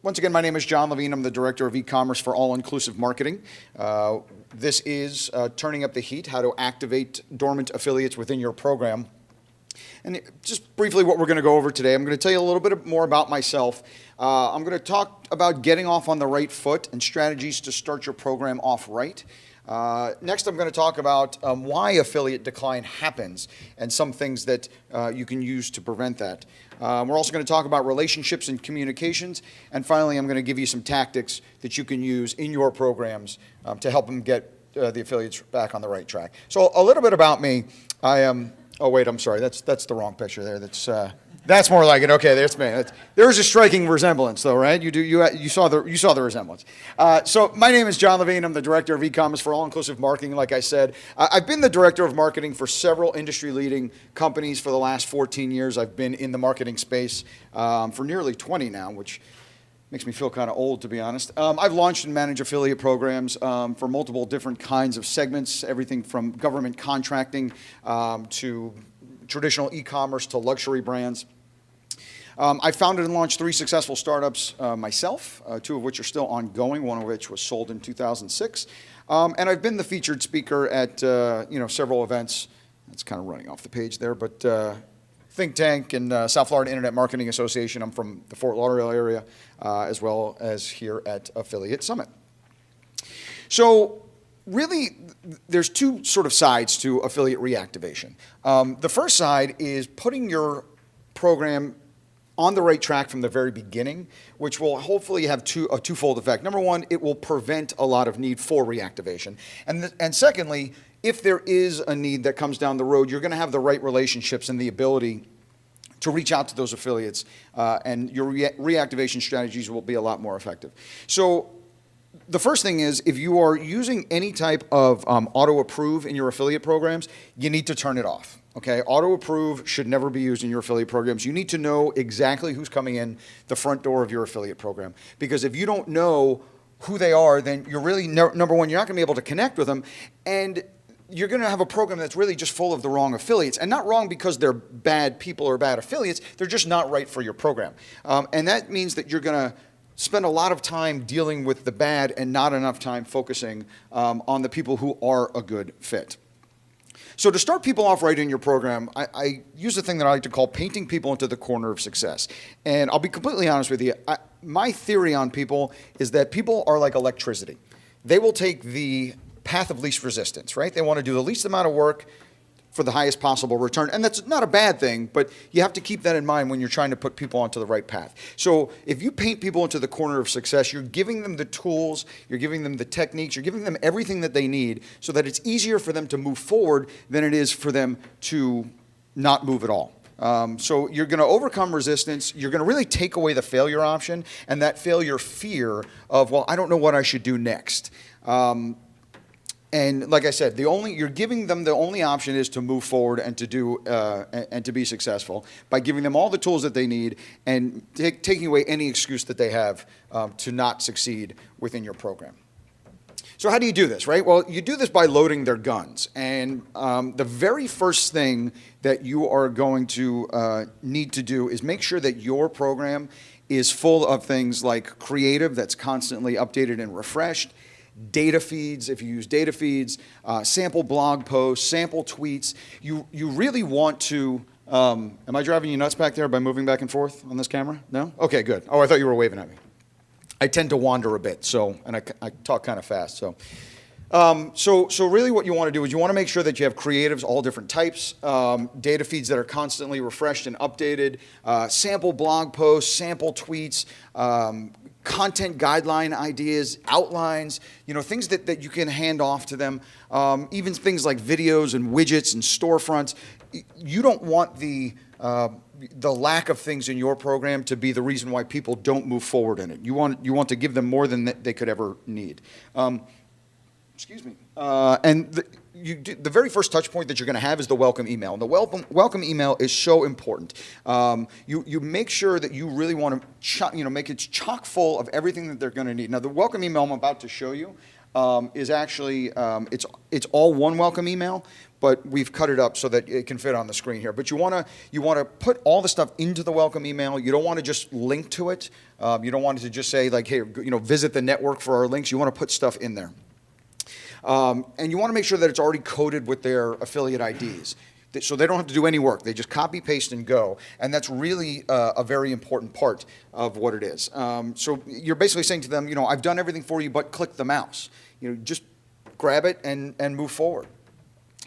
Once again, my name is John Levine. I'm the Director of eCommerce for All-Inclusive Marketing. This is Turning Up the Heat, how to activate dormant affiliates within your program. And just briefly what we're going to go over today, I'm going to tell you a little bit more about myself. I'm going to talk about getting off on the right foot and strategies to start your program off right. Next, I'm going to talk about why affiliate decline happens and some things that you can use to prevent that. We're also going to talk about relationships and communications. And finally, I'm going to give you some tactics that you can use in your programs to help them get the affiliates back on the right track. So a little bit about me. I am, oh wait, I'm sorry, that's the wrong picture there. That's more like it. Okay, that's me. There's a striking resemblance, though, right? You saw the resemblance. So my name is John Levine. I'm the Director of eCommerce for All-Inclusive Marketing. Like I said, I've been the Director of Marketing for several industry-leading companies for the last 14 years. I've been in the marketing space for nearly 20 now, which makes me feel kind of old, to be honest. I've launched and managed affiliate programs for multiple different kinds of segments, everything from government contracting to traditional e-commerce to luxury brands. I founded and launched 3 successful startups myself, 2 of which are still ongoing, one of which was sold in 2006. And I've been the featured speaker at several events. That's kind of running off the page there, but Think Tank and South Florida Internet Marketing Association. I'm from the Fort Lauderdale area, as well as here at Affiliate Summit. So really, there's 2 sort of sides to affiliate reactivation. The first side is putting your program on the right track from the very beginning, which will hopefully have a twofold effect. Number one, it will prevent a lot of need for reactivation. And secondly, if there is a need that comes down the road, you're going to have the right relationships and the ability to reach out to those affiliates, and your reactivation strategies will be a lot more effective. So the first thing is, if you are using any type of auto-approve in your affiliate programs, you need to turn it off. Okay, auto-approve should never be used in your affiliate programs. You need to know exactly who's coming in the front door of your affiliate program. Because if you don't know who they are, then you're really, number one, you're not going to be able to connect with them. And you're going to have a program that's really just full of the wrong affiliates. And not wrong because they're bad people or bad affiliates. They're just not right for your program. And that means that you're going to spend a lot of time dealing with the bad and not enough time focusing on the people who are a good fit. So to start people off right in your program, I use a thing that I like to call painting people into the corner of success. And I'll be completely honest with you. My theory on people is that people are like electricity. They will take the path of least resistance, right? They want to do the least amount of work for the highest possible return. And that's not a bad thing, but you have to keep that in mind when you're trying to put people onto the right path. So if you paint people into the corner of success, you're giving them the tools, you're giving them the techniques, you're giving them everything that they need so that it's easier for them to move forward than it is for them to not move at all. So you're going to overcome resistance. You're going to really take away the failure option and that failure fear of, well, I don't know what I should do next. And like I said, you're giving them the only option is to move forward and to do and to be successful by giving them all the tools that they need and taking away any excuse that they have to not succeed within your program. So how do you do this, right? Well, you do this by loading their guns. And the very first thing that you are going to need to do is make sure that your program is full of things like creative that's constantly updated and refreshed, data feeds, if you use data feeds, sample blog posts, sample tweets. You really want to, am I driving you nuts back there by moving back and forth on this camera? No? Okay, good. Oh, I thought you were waving at me. I tend to wander a bit, and I talk kind of fast. So really what you want to do is you want to make sure that you have creatives, all different types, data feeds that are constantly refreshed and updated, sample blog posts, sample tweets, content guideline ideas, outlines, things that you can hand off to them, even things like videos and widgets and storefronts. You don't want the lack of things in your program to be the reason why people don't move forward in it. You want to give them more than they could ever need. Excuse me. The very first touch point that you're going to have is the welcome email. And the welcome email is so important. You make sure that you really want to make it chock full of everything that they're going to need. Now, the welcome email I'm about to show you is actually it's all one welcome email, but we've cut it up so that it can fit on the screen here. But you want to put all the stuff into the welcome email. You don't want to just link to it. You don't want it to just say like, hey, visit the network for our links. You want to put stuff in there. And you want to make sure that it's already coded with their affiliate IDs. So they don't have to do any work. They just copy, paste, and go. And that's really a very important part of what it is. So you're basically saying to them, I've done everything for you, but click the mouse. Just grab it and move forward.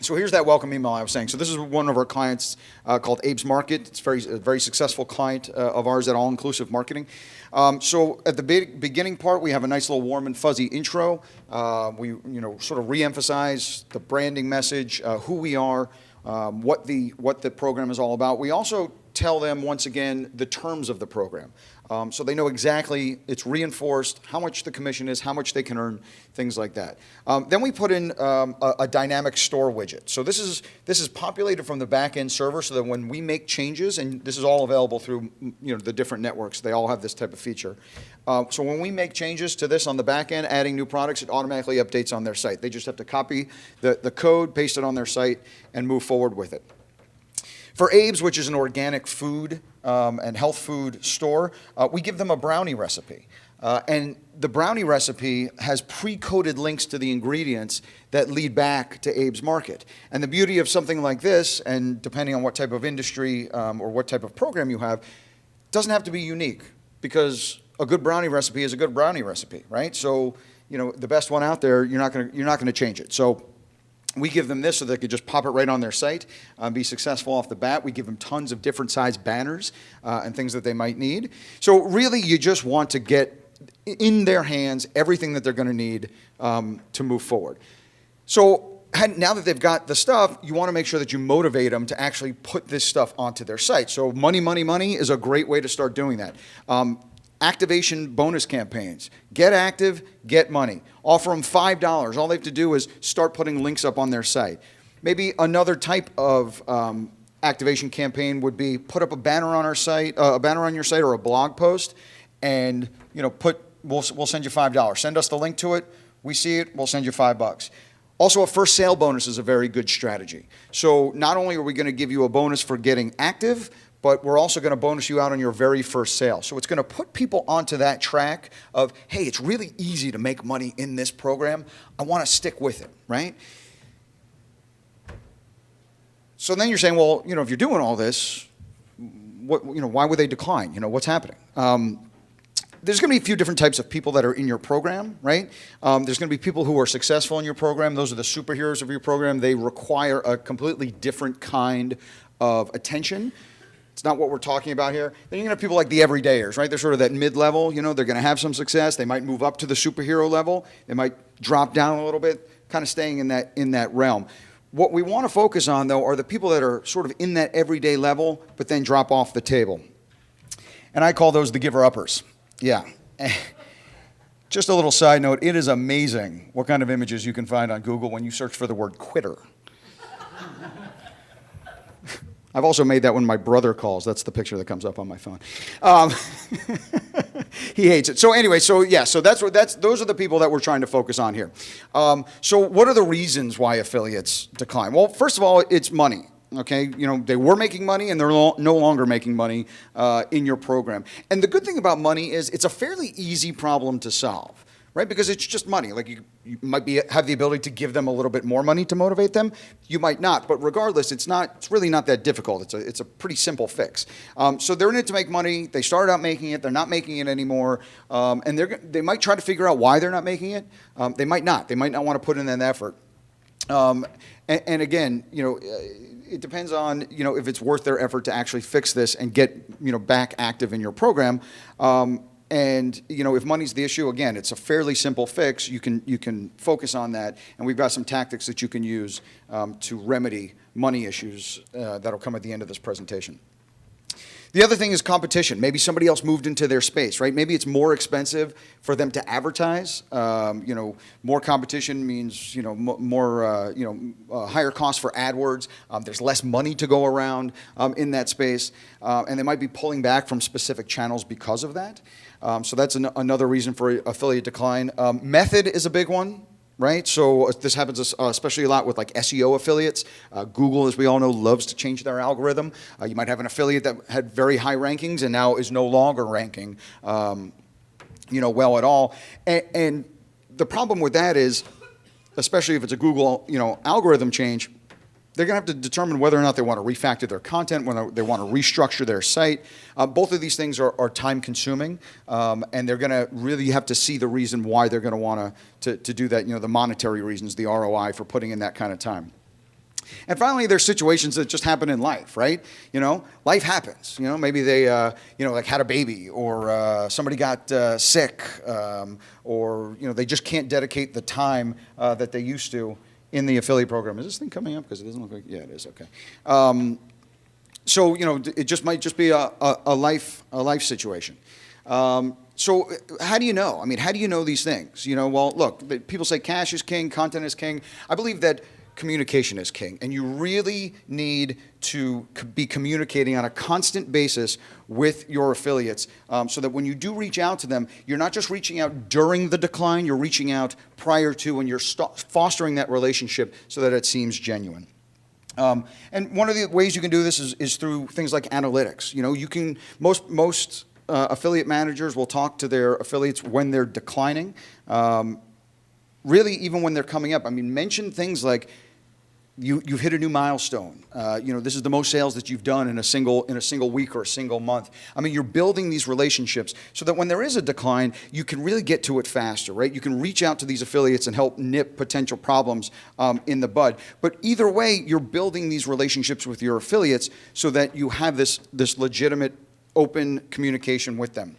So here's that welcome email I was saying. So this is one of our clients called Abe's Market. It's a very successful client of ours at All Inclusive Marketing. So at the beginning part, we have a nice little warm and fuzzy intro. We sort of re-emphasize the branding message, who we are, what the program is all about. We also tell them, once again, the terms of the program. So they know exactly, it's reinforced, how much the commission is, how much they can earn, things like that. Then we put in a dynamic store widget. So this is populated from the back-end server so that when we make changes, and this is all available through the different networks, they all have this type of feature. So when we make changes to this on the back end, adding new products, it automatically updates on their site. They just have to copy the code, paste it on their site, and move forward with it. For Abe's, which is an organic food and health food store, we give them a brownie recipe. And the brownie recipe has pre-coded links to the ingredients that lead back to Abe's Market. And the beauty of something like this, and depending on what type of industry or what type of program you have, doesn't have to be unique, because a good brownie recipe is a good brownie recipe, right? So, the best one out there, you're not going to change it. So we give them this so they could just pop it right on their site, be successful off the bat. We give them tons of different size banners and things that they might need. So really, you just want to get in their hands everything that they're going to need to move forward. So now that they've got the stuff, you want to make sure that you motivate them to actually put this stuff onto their site. So money, money, money is a great way to start doing that. Activation bonus campaigns. Get active, get money. Offer them $5. All they have to do is start putting links up on their site. Maybe another type of activation campaign would be put up a banner on our site, a banner on your site or a blog post, and we'll send you $5. Send us the link to it. We see it. We'll send you $5. Also, a first sale bonus is a very good strategy. So not only are we going to give you a bonus for getting active, but we're also going to bonus you out on your very first sale. So it's going to put people onto that track of, hey, it's really easy to make money in this program. I want to stick with it, right? So then you're saying, well, if you're doing all this, why would they decline? What's happening? There's going to be a few different types of people that are in your program, right? There's going to be people who are successful in your program. Those are the superheroes of your program. They require a completely different kind of attention. It's not what we're talking about here. Then you're going to have people like the everydayers, right? They're sort of that mid-level. They're going to have some success. They might move up to the superhero level. They might drop down a little bit, kind of staying in that realm. What we want to focus on, though, are the people that are sort of in that everyday level, but then drop off the table. And I call those the giver-uppers. Yeah. Just a little side note, it is amazing what kind of images you can find on Google when you search for the word quitter. I've also made that when my brother calls. That's the picture that comes up on my phone. He hates it. So anyway, those are the people that we're trying to focus on here. So what are the reasons why affiliates decline? Well, first of all, it's money. Okay, they were making money and they're no longer making money in your program. And the good thing about money is it's a fairly easy problem to solve, right? Because it's just money. Like you might have the ability to give them a little bit more money to motivate them. You might not, but regardless, it's really not that difficult. It's a pretty simple fix. So they're in it to make money. They started out making it. They're not making it anymore, and they might try to figure out why they're not making it. They might not. They might not want to put in that effort. And again, it depends on, if it's worth their effort to actually fix this and get, back active in your program. And, if money's the issue, again, it's a fairly simple fix. You can focus on that. And we've got some tactics that you can use to remedy money issues that'll come at the end of this presentation. The other thing is competition. Maybe somebody else moved into their space, right? Maybe it's more expensive for them to advertise. More competition means, more, higher cost for AdWords. There's less money to go around in that space. And they might be pulling back from specific channels because of that. So that's another reason for affiliate decline. Method is a big one. right? So this happens especially a lot with like SEO affiliates. Google, as we all know, loves to change their algorithm. You might have an affiliate that had very high rankings and now is no longer ranking, well at all. And the problem with that is, especially if it's a Google, algorithm change, they're going to have to determine whether or not they want to refactor their content, whether they want to restructure their site. Both of these things are time consuming, and they're going to really have to see the reason why they're going to want to do that, the monetary reasons, the ROI for putting in that kind of time. And finally, there's situations that just happen in life, right? Life happens. Maybe they, like had a baby, or somebody got sick, or they just can't dedicate the time that they used to in the affiliate program. Is this thing coming up? Because it doesn't look like, yeah, it is, okay. So, it just might just be a life situation. So how do you know? How do you know these things? Well, look, people say cash is king, content is king. I believe that communication is king, and you really need to be communicating on a constant basis with your affiliates, so that when you do reach out to them, you're not just reaching out during the decline, you're reaching out prior to, and you're fostering that relationship so that it seems genuine. And one of the ways you can do this is through things like analytics. You can, most affiliate managers will talk to their affiliates when they're declining, really even when they're coming up. Mention things like, you've hit a new milestone. This is the most sales that you've done in a single week or a single month. You're building these relationships so that when there is a decline, you can really get to it faster, right? You can reach out to these affiliates and help nip potential problems in the bud. But either way, you're building these relationships with your affiliates so that you have this legitimate, open communication with them.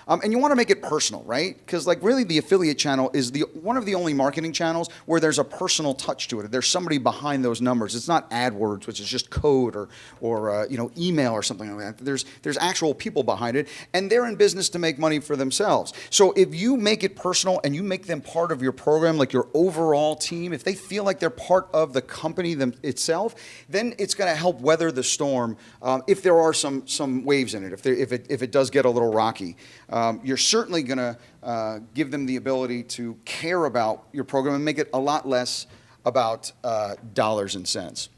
And you want to make it personal, right? Because really the affiliate channel is one of the only marketing channels where there's a personal touch to it. There's somebody behind those numbers. It's not AdWords, which is just code or email or something like that. There's actual people behind it, and they're in business to make money for themselves. So if you make it personal and you make them part of your program, like your overall team, if they feel like they're part of the company itself, then it's going to help weather the storm if there are some waves in it, if it does get a little rocky. You're certainly going to give them the ability to care about your program and make it a lot less about dollars and cents.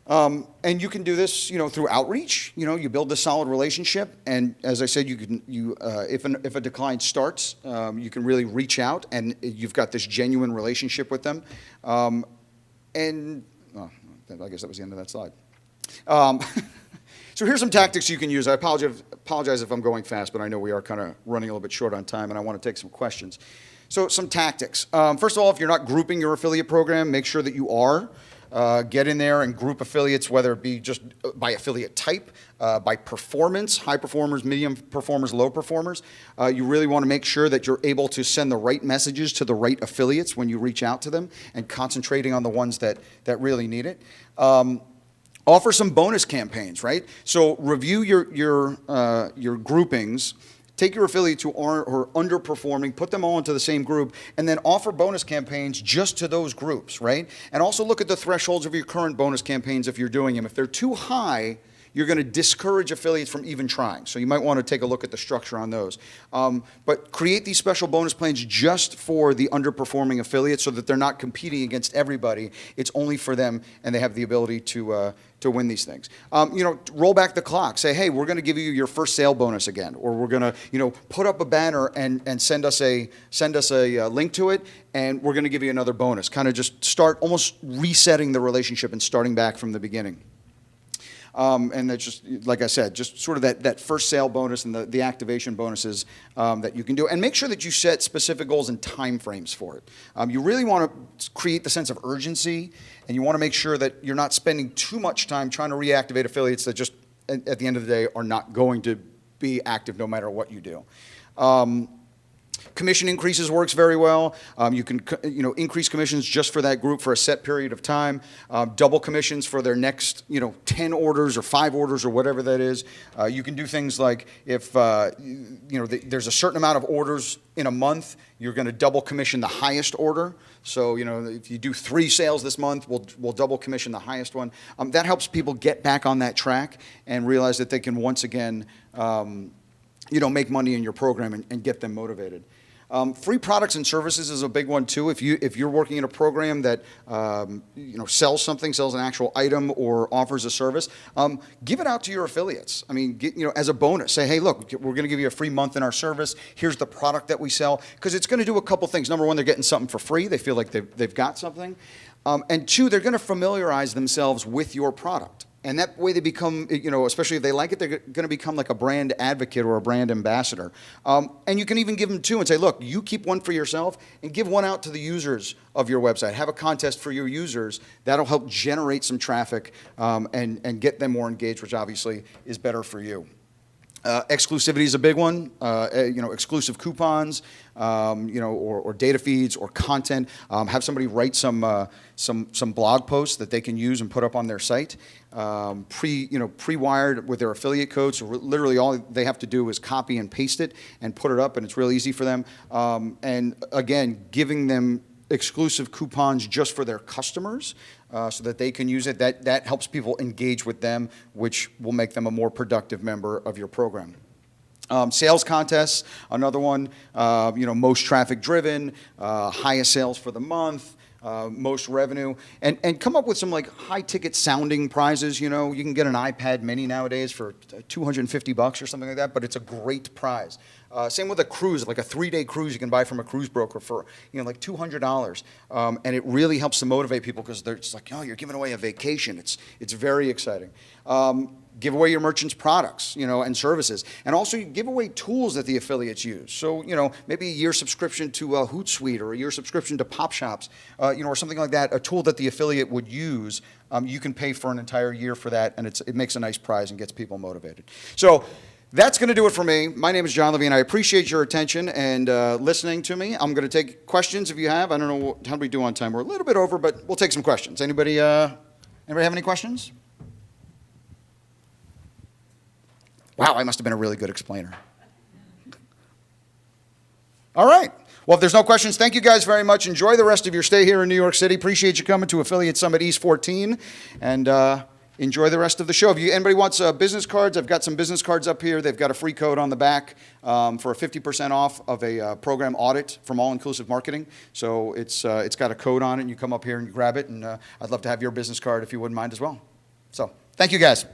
And you can do this, through outreach. You build a solid relationship, and as I said, if a decline starts, you can really reach out, and you've got this genuine relationship with them. I guess that was the end of that slide. So here's some tactics you can use. I apologize if I'm going fast, but I know we are kind of running a little bit short on time, and I want to take some questions. So some tactics. First of all, if you're not grouping your affiliate program, make sure that you are. Get in there and group affiliates, whether it be just by affiliate type, by performance, high performers, medium performers, low performers. You really want to make sure that you're able to send the right messages to the right affiliates when you reach out to them, and concentrating on the ones that really need it. Offer some bonus campaigns, right? So review your groupings. Take your affiliates who are underperforming, put them all into the same group, and then offer bonus campaigns just to those groups, right? And also look at the thresholds of your current bonus campaigns if you're doing them. If they're too high, you're going to discourage affiliates from even trying. So you might want to take a look at the structure on those. But create these special bonus plans just for the underperforming affiliates so that they're not competing against everybody. It's only for them, and they have the ability to win these things. Roll back the clock. Say, hey, we're going to give you your first sale bonus again, or we're going to, put up a banner and send us a link to it, and we're going to give you another bonus. Kind of just start almost resetting the relationship and starting back from the beginning. And that's just, like I said, just sort of that first sale bonus and the activation bonuses that you can do. And make sure that you set specific goals and time frames for it. You really want to create the sense of urgency, and you want to make sure that you're not spending too much time trying to reactivate affiliates that just, at the end of the day, are not going to be active no matter what you do. Commission increases works very well. You can increase commissions just for that group for a set period of time. Double commissions for their next 10 orders or 5 orders or whatever that is. You can do things like if there's a certain amount of orders in a month, you're going to double commission the highest order. So if you do 3 sales this month, we'll double commission the highest one. That helps people get back on that track and realize that they can once again make money in your program and get them motivated. Free products and services is a big one too. If you're working in a program that sells something, sells an actual item, or offers a service, give it out to your affiliates. I mean, as a bonus, say, hey, look, we're going to give you a free month in our service. Here's the product that we sell, because it's going to do a couple things. Number one, they're getting something for free. They feel like they've got something, and two, they're going to familiarize themselves with your product. And that way they become, especially if they like it, they're going to become like a brand advocate or a brand ambassador. And you can even give them two and say, look, you keep one for yourself and give one out to the users of your website. Have a contest for your users. That'll help generate some traffic and get them more engaged, which obviously is better for you. Exclusivity is a big one. Exclusive coupons, or data feeds or content. Have somebody write some blog posts that they can use and put up on their site. Pre-wired with their affiliate code. So literally all they have to do is copy and paste it and put it up, and it's real easy for them. And again, giving them exclusive coupons just for their customers so that they can use it. That helps people engage with them, which will make them a more productive member of your program. Sales contests, another one, most traffic driven, highest sales for the month, most revenue, and come up with some like high ticket sounding prizes. You can get an iPad mini nowadays for $250 or something like that, but it's a great prize. Same with a cruise, like a 3-day cruise you can buy from a cruise broker for like $200, and it really helps to motivate people because they're just like, oh, you're giving away a vacation. It's very exciting. Give away your merchants' products, and services, and also you give away tools that the affiliates use. So, maybe a year subscription to Hootsuite or a year subscription to Pop Shops, or something like that. A tool that the affiliate would use. You can pay for an entire year for that, and it makes a nice prize and gets people motivated. So that's going to do it for me. My name is John Levine. I appreciate your attention and listening to me. I'm going to take questions if you have. I don't know how we do on time. We're a little bit over, but we'll take some questions. Anybody have any questions? Wow, I must have been a really good explainer. All right. Well, if there's no questions, thank you guys very much. Enjoy the rest of your stay here in New York City. Appreciate you coming to Affiliate Summit East 14. And enjoy the rest of the show. If anybody wants business cards, I've got some business cards up here. They've got a free code on the back for a 50% off of a program audit from All Inclusive Marketing. So it's got a code on it, and you come up here and you grab it. And I'd love to have your business card if you wouldn't mind as well. So thank you, guys.